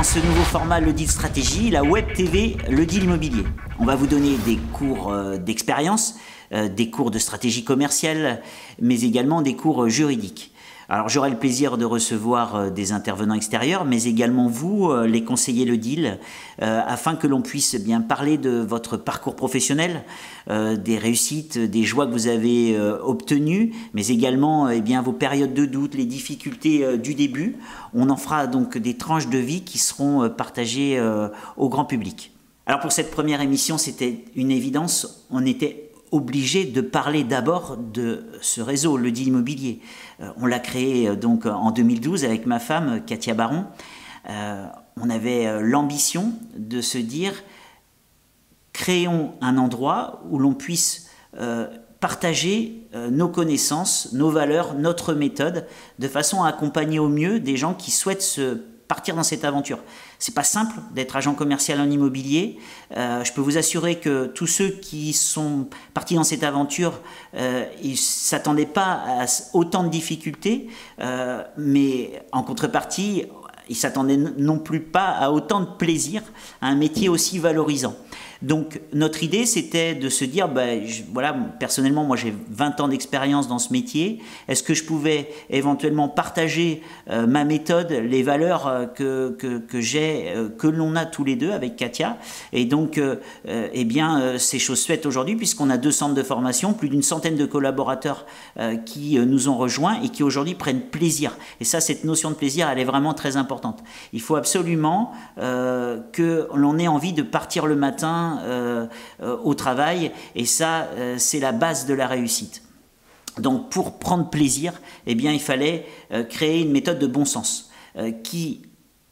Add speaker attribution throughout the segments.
Speaker 1: ce nouveau format Le Deal Stratégie, la Web TV Le Deal Immobilier. On va vous donner des cours d'expérience, des cours de stratégie commerciale, mais également des cours juridiques. Alors j'aurai le plaisir de recevoir des intervenants extérieurs, mais également vous, les conseillers Le Deal, afin que l'on puisse bien parler de votre parcours professionnel, des réussites, des joies que vous avez obtenues, mais également vos périodes de doute, les difficultés du début. On en fera donc des tranches de vie qui seront partagées au grand public. Alors pour cette première émission, c'était une évidence, on était obligé de parler d'abord de ce réseau, Le Deal Immobilier. On l'a créé donc en 2012 avec ma femme, Katia Baron. On avait l'ambition de se dire, créons un endroit où l'on puisse partager nos connaissances, nos valeurs, notre méthode, de façon à accompagner au mieux des gens qui souhaitent partir dans cette aventure. C'est pas simple d'être agent commercial en immobilier. Je peux vous assurer que tous ceux qui sont partis dans cette aventure, ils s'attendaient pas à autant de difficultés, mais en contrepartie, ils s'attendaient non plus pas à autant de plaisir, à un métier aussi valorisant. Donc notre idée, c'était de se dire, voilà, personnellement, moi j'ai 20 ans d'expérience dans ce métier. Est-ce que je pouvais éventuellement partager ma méthode, les valeurs que j'ai, que l'on a tous les deux avec Katia. Et donc, c'est chose faite aujourd'hui, puisqu'on a 2 centres de formation, plus d'une centaine de collaborateurs qui nous ont rejoints et qui aujourd'hui prennent plaisir. Et ça, cette notion de plaisir, elle est vraiment très importante. Il faut absolument que l'on ait envie de partir le matin au travail, et ça c'est la base de la réussite. Donc pour prendre plaisir, il fallait créer une méthode de bon sens qui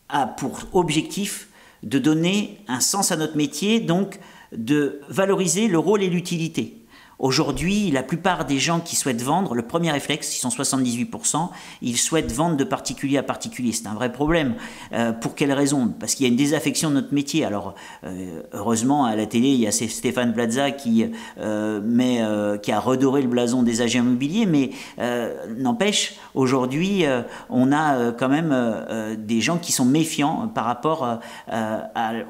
Speaker 1: a pour objectif de donner un sens à notre métier, donc de valoriser le rôle et l'utilité. Aujourd'hui, la plupart des gens qui souhaitent vendre, le premier réflexe, ils sont 78%, ils souhaitent vendre de particulier à particulier. C'est un vrai problème. Pour quelle raison? Parce qu'il y a une désaffection de notre métier. Alors, heureusement, à la télé, il y a Stéphane Plaza qui a redoré le blason des agents immobiliers, mais n'empêche, aujourd'hui, on a quand même des gens qui sont méfiants par rapport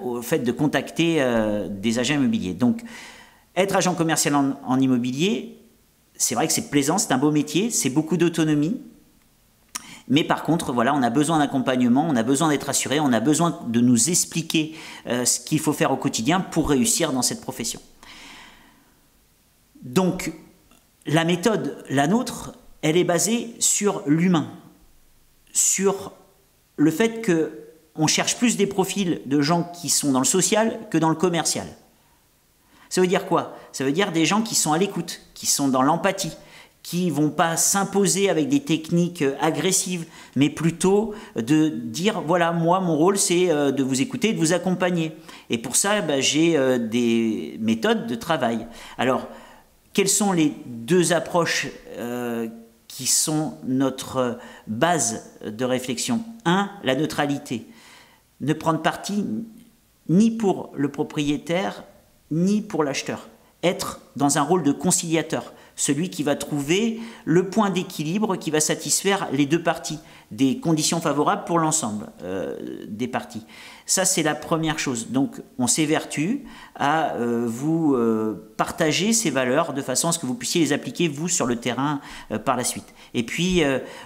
Speaker 1: au fait de contacter des agents immobiliers. Donc, être agent commercial en immobilier, c'est vrai que c'est plaisant, c'est un beau métier, c'est beaucoup d'autonomie. Mais par contre, voilà, on a besoin d'accompagnement, on a besoin d'être assuré, on a besoin de nous expliquer ce qu'il faut faire au quotidien pour réussir dans cette profession. Donc, la méthode, la nôtre, elle est basée sur l'humain, sur le fait qu'on cherche plus des profils de gens qui sont dans le social que dans le commercial. Ça veut dire quoi? Ça veut dire des gens qui sont à l'écoute, qui sont dans l'empathie, qui ne vont pas s'imposer avec des techniques agressives, mais plutôt de dire, voilà, moi, mon rôle, c'est de vous écouter, de vous accompagner. Et pour ça, j'ai des méthodes de travail. Alors, quelles sont les 2 approches qui sont notre base de réflexion? 1, la neutralité. Ne prendre parti ni pour le propriétaire, ni pour l'acheteur. Être dans un rôle de conciliateur, celui qui va trouver le point d'équilibre qui va satisfaire les 2 parties, des conditions favorables pour l'ensemble des parties. Ça, c'est la première chose. Donc, on s'évertue à vous partager ces valeurs de façon à ce que vous puissiez les appliquer, vous, sur le terrain par la suite. Et puis,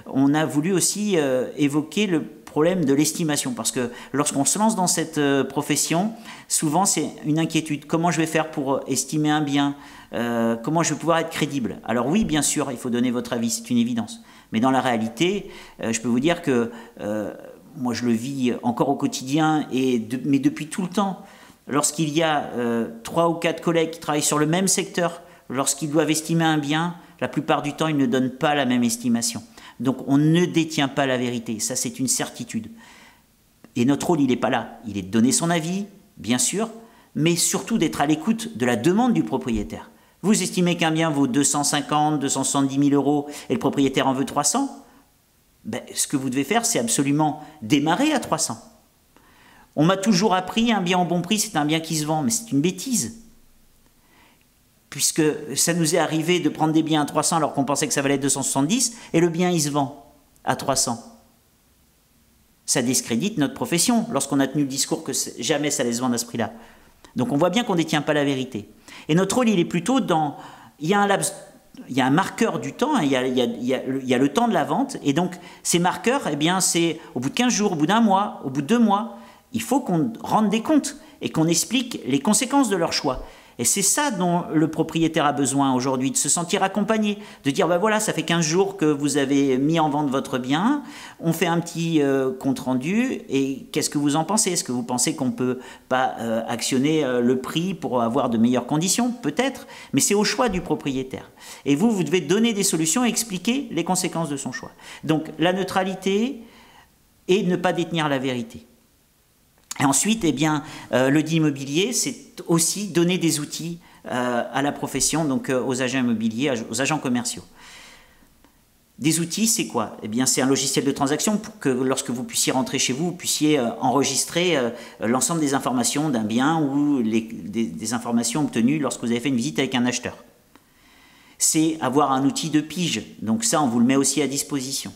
Speaker 1: on a voulu aussi évoquer le problème de l'estimation, parce que lorsqu'on se lance dans cette profession, souvent c'est une inquiétude. Comment je vais faire pour estimer un bien? Comment je vais pouvoir être crédible? Alors oui, bien sûr, il faut donner votre avis, c'est une évidence. Mais dans la réalité, je peux vous dire que moi je le vis encore au quotidien, mais depuis tout le temps. Lorsqu'il y a 3 ou 4 collègues qui travaillent sur le même secteur, lorsqu'ils doivent estimer un bien, la plupart du temps, ils ne donnent pas la même estimation. Donc on ne détient pas la vérité, ça c'est une certitude. Et notre rôle, il n'est pas là. Il est de donner son avis, bien sûr, mais surtout d'être à l'écoute de la demande du propriétaire. Vous estimez qu'un bien vaut 250, 270 000 euros et le propriétaire en veut 300, ce que vous devez faire, c'est absolument démarrer à 300. On m'a toujours appris, un bien en bon prix, c'est un bien qui se vend, mais c'est une bêtise. Puisque ça nous est arrivé de prendre des biens à 300 alors qu'on pensait que ça valait 270, et le bien il se vend à 300. Ça discrédite notre profession lorsqu'on a tenu le discours que jamais ça allait se vendre à ce prix-là. Donc on voit bien qu'on ne détient pas la vérité. Et notre rôle, il est plutôt dans... Il y a un marqueur du temps, il y a le temps de la vente, et donc ces marqueurs, eh bien, c'est au bout de 15 jours, au bout d'un mois, au bout de 2 mois, il faut qu'on rende des comptes et qu'on explique les conséquences de leur choix. Et c'est ça dont le propriétaire a besoin aujourd'hui, de se sentir accompagné, de dire, ben voilà, ça fait 15 jours que vous avez mis en vente votre bien, on fait un petit compte-rendu, et qu'est-ce que vous en pensez? Est-ce que vous pensez qu'on ne peut pas actionner le prix pour avoir de meilleures conditions? Peut-être, mais c'est au choix du propriétaire. Et vous devez donner des solutions et expliquer les conséquences de son choix. Donc la neutralité et ne pas détenir la vérité. Et ensuite, eh bien, le deal immobilier, c'est aussi donner des outils à la profession, donc aux agents immobiliers, aux agents commerciaux. Des outils, c'est quoi? Eh bien, c'est un logiciel de transaction pour que lorsque vous puissiez rentrer chez vous, vous puissiez enregistrer l'ensemble des informations d'un bien ou des informations obtenues lorsque vous avez fait une visite avec un acheteur. C'est avoir un outil de pige, donc ça, on vous le met aussi à disposition.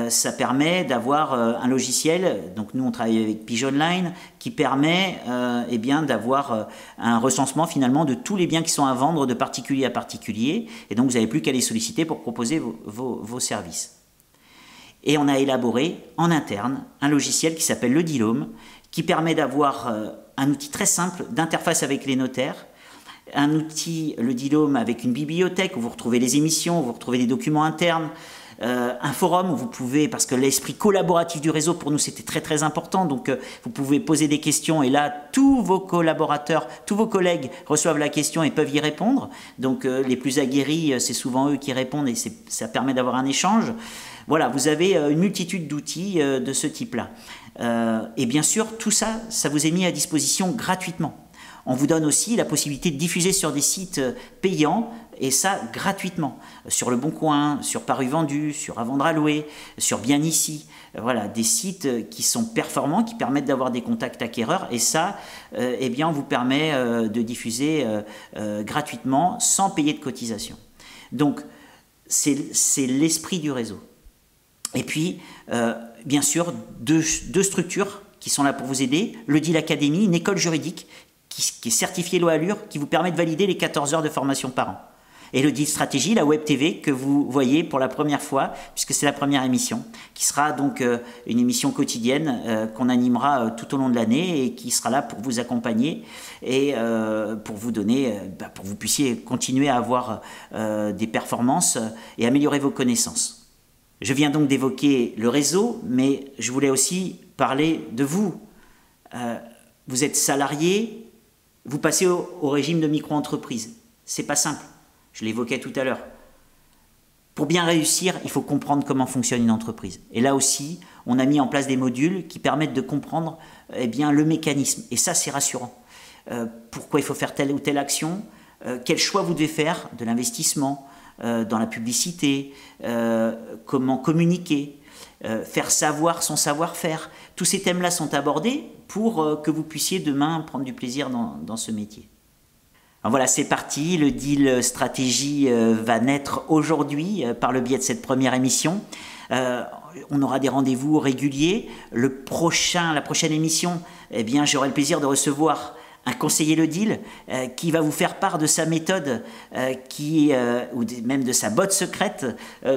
Speaker 1: Ça permet d'avoir un logiciel, donc nous on travaille avec Pige Online, qui permet eh bien d'avoir un recensement finalement de tous les biens qui sont à vendre de particulier à particulier, et donc vous n'avez plus qu'à les solliciter pour proposer vos services. Et on a élaboré en interne un logiciel qui s'appelle le Dealhome, qui permet d'avoir un outil très simple d'interface avec les notaires, un outil, le Dealhome, avec une bibliothèque où vous retrouvez les émissions, où vous retrouvez des documents internes, un forum où vous pouvez, parce que l'esprit collaboratif du réseau pour nous c'était très très important, donc vous pouvez poser des questions et là tous vos collaborateurs, tous vos collègues reçoivent la question et peuvent y répondre, donc les plus aguerris c'est souvent eux qui répondent et ça permet d'avoir un échange. Voilà, vous avez une multitude d'outils de ce type-là. Et bien sûr tout ça, ça vous est mis à disposition gratuitement. On vous donne aussi la possibilité de diffuser sur des sites payants, et ça gratuitement, sur Le Bon Coin, sur Paru Vendu, sur À Vendre à Louer, sur Bien Ici. Voilà, des sites qui sont performants, qui permettent d'avoir des contacts acquéreurs, et ça, eh bien, on vous permet de diffuser gratuitement, sans payer de cotisation. Donc, c'est l'esprit du réseau. Et puis, bien sûr, deux structures qui sont là pour vous aider. Le Deal Academy, une école juridique, qui est certifié loi Allure, qui vous permet de valider les 14 heures de formation par an. Et le Deal Stratégie, la Web TV, que vous voyez pour la première fois, puisque c'est la première émission, qui sera donc une émission quotidienne qu'on animera tout au long de l'année et qui sera là pour vous accompagner et pour vous donner, pour que vous puissiez continuer à avoir des performances et améliorer vos connaissances. Je viens donc d'évoquer le réseau, mais je voulais aussi parler de vous. Vous êtes salarié, vous passez au régime de micro-entreprise. C'est pas simple, je l'évoquais tout à l'heure. Pour bien réussir, il faut comprendre comment fonctionne une entreprise. Et là aussi, on a mis en place des modules qui permettent de comprendre eh bien, le mécanisme. Et ça, c'est rassurant. Pourquoi il faut faire telle ou telle action, quel choix vous devez faire de l'investissement, dans la publicité, comment communiquer, faire savoir son savoir-faire. Tous ces thèmes-là sont abordés pour que vous puissiez demain prendre du plaisir dans ce métier. Alors voilà, c'est parti, le Deal Stratégie va naître aujourd'hui par le biais de cette première émission. On aura des rendez-vous réguliers. La prochaine émission, eh bien, j'aurai le plaisir de recevoir un conseiller le deal qui va vous faire part de sa méthode ou même de sa botte secrète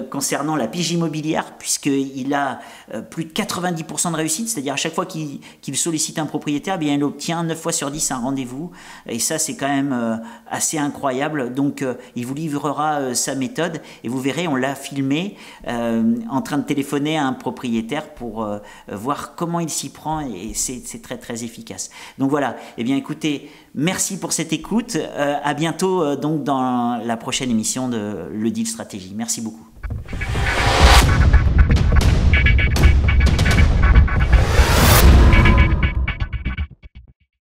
Speaker 1: concernant la pige immobilière, puisqu'il a plus de 90% de réussite, c'est-à-dire à chaque fois qu'il sollicite un propriétaire, eh bien, il obtient 9 fois sur 10 un rendez-vous, et ça c'est quand même assez incroyable. Donc il vous livrera sa méthode et vous verrez, on l'a filmé en train de téléphoner à un propriétaire pour voir comment il s'y prend, et c'est très très efficace. Donc voilà, eh bien écoutez, merci pour cette écoute. À bientôt donc dans la prochaine émission de Le Deal Stratégie. Merci beaucoup.